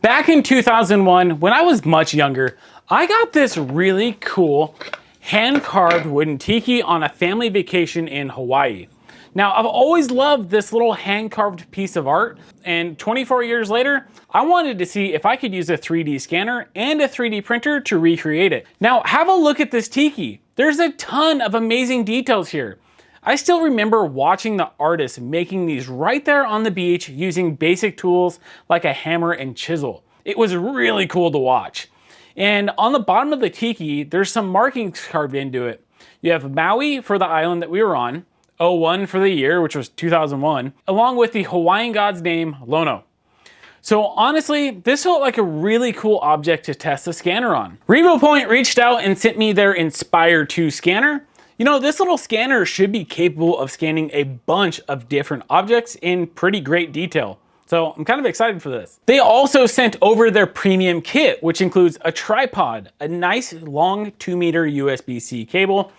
Back in 2001, when I was much younger, I got this really cool hand-carved wooden tiki on a family vacation in Hawaii. Now, I've always loved this little hand-carved piece of art, and 24 years later, I wanted to see if I could use a 3D scanner and a 3D printer to recreate it. Now, have a look at this tiki. There's a ton of amazing details here. I still remember watching the artist making these right there on the beach using basic tools like a hammer and chisel. It was really cool to watch. And on the bottom of the tiki, there's some markings carved into it. You have Maui for the island that we were on, 01 for the year, which was 2001, along with the Hawaiian god's name, Lono. So honestly, this felt like a really cool object to test the scanner on. Revopoint reached out and sent me their Inspire 2 scanner. You know, this little scanner should be capable of scanning a bunch of different objects in pretty great detail. So I'm kind of excited for this. They also sent over their premium kit, which includes a tripod, a nice long 2-meter USB-C cable,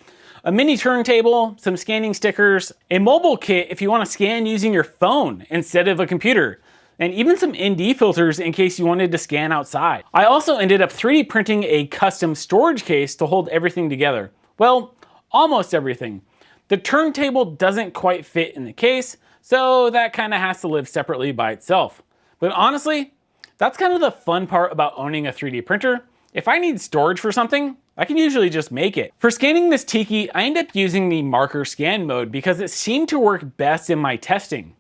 a mini turntable, some scanning stickers, a mobile kit if you want to scan using your phone instead of a computer, and even some ND filters in case you wanted to scan outside. I also ended up 3D printing a custom storage case to hold everything together. Well, almost everything. The turntable doesn't quite fit in the case, so that kind of has to live separately by itself. But honestly, that's kind of the fun part about owning a 3D printer. If I need storage for something, I can usually just make it. For scanning this tiki, I end up using the marker scan mode because it seemed to work best in my testing.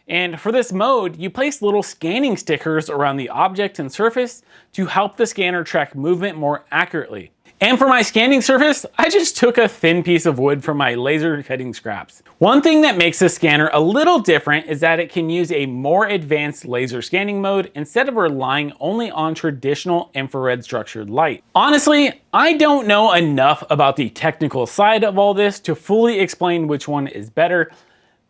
And for this mode, you place little scanning stickers around the object and surface to help the scanner track movement more accurately. And for my scanning surface, I just took a thin piece of wood from my laser cutting scraps. One thing that makes this scanner a little different is that it can use a more advanced laser scanning mode instead of relying only on traditional infrared structured light. Honestly, I don't know enough about the technical side of all this to fully explain which one is better,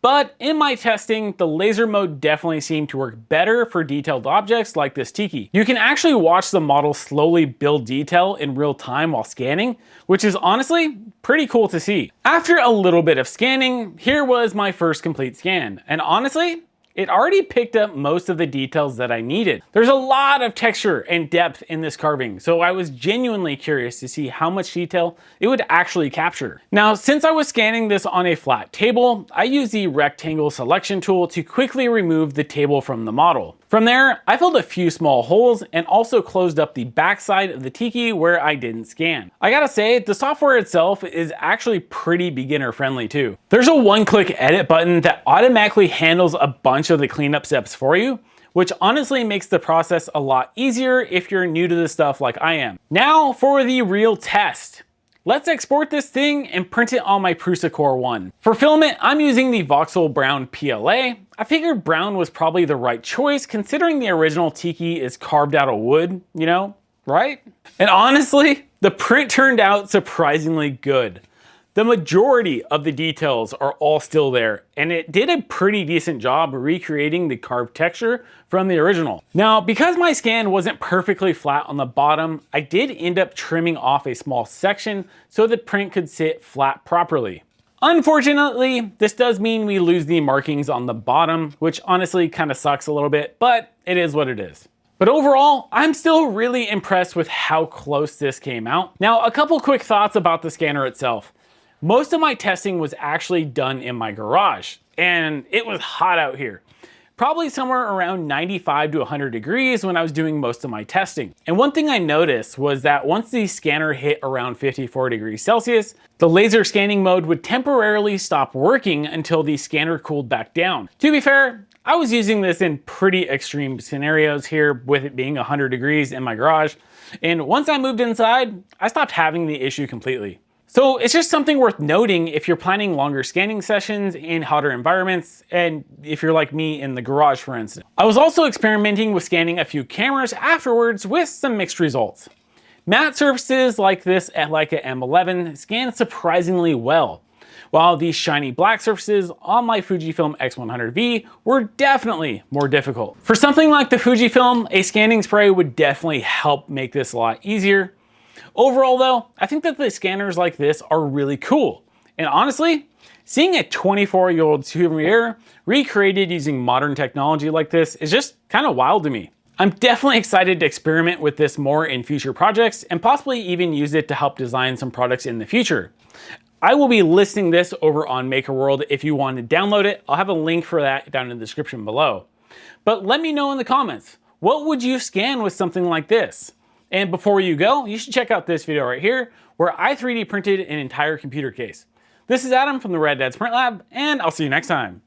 but in my testing, the laser mode definitely seemed to work better for detailed objects like this tiki. You can actually watch the model slowly build detail in real time while scanning, which is honestly pretty cool to see. After a little bit of scanning, here was my first complete scan. And honestly, it already picked up most of the details that I needed. There's a lot of texture and depth in this carving, so I was genuinely curious to see how much detail it would actually capture. Now, since I was scanning this on a flat table, I used the rectangle selection tool to quickly remove the table from the model. From there, I filled a few small holes and also closed up the backside of the tiki where I didn't scan. I gotta say, the software itself is actually pretty beginner friendly too. There's a one-click edit button that automatically handles a bunch of the cleanup steps for you, which honestly makes the process a lot easier if you're new to this stuff like I am. Now for the real test. Let's export this thing and print it on my Prusa Core One. For filament, I'm using the VOXEL Brown PLA. I figured brown was probably the right choice considering the original tiki is carved out of wood, you know, right? And honestly, the print turned out surprisingly good. The majority of the details are all still there, and it did a pretty decent job recreating the carved texture from the original. Now, because my scan wasn't perfectly flat on the bottom, I did end up trimming off a small section so the print could sit flat properly. Unfortunately, this does mean we lose the markings on the bottom, which honestly kind of sucks a little bit, but it is what it is. But overall, I'm still really impressed with how close this came out. Now, a couple quick thoughts about the scanner itself. Most of my testing was actually done in my garage, and it was hot out here. Probably somewhere around 95 to 100 degrees when I was doing most of my testing. And one thing I noticed was that once the scanner hit around 54 degrees Celsius, the laser scanning mode would temporarily stop working until the scanner cooled back down. To be fair, I was using this in pretty extreme scenarios here with it being 100 degrees in my garage. And once I moved inside, I stopped having the issue completely. So it's just something worth noting if you're planning longer scanning sessions in hotter environments, and if you're like me in the garage, for instance. I was also experimenting with scanning a few cameras afterwards with some mixed results. Matte surfaces like this at Leica M11 scan surprisingly well, while these shiny black surfaces on my Fujifilm X100V were definitely more difficult. For something like the Fujifilm, a scanning spray would definitely help make this a lot easier. Overall though, I think that the scanners like this are really cool. And honestly, seeing a 24-year-old souvenir recreated using modern technology like this is just kind of wild to me. I'm definitely excited to experiment with this more in future projects and possibly even use it to help design some products in the future. I will be listing this over on MakerWorld if you want to download it. I'll have a link for that down in the description below. But let me know in the comments, what would you scan with something like this? And before you go, you should check out this video right here where I 3D printed an entire computer case. This is Adam from the Red Dad's Print Lab, and I'll see you next time.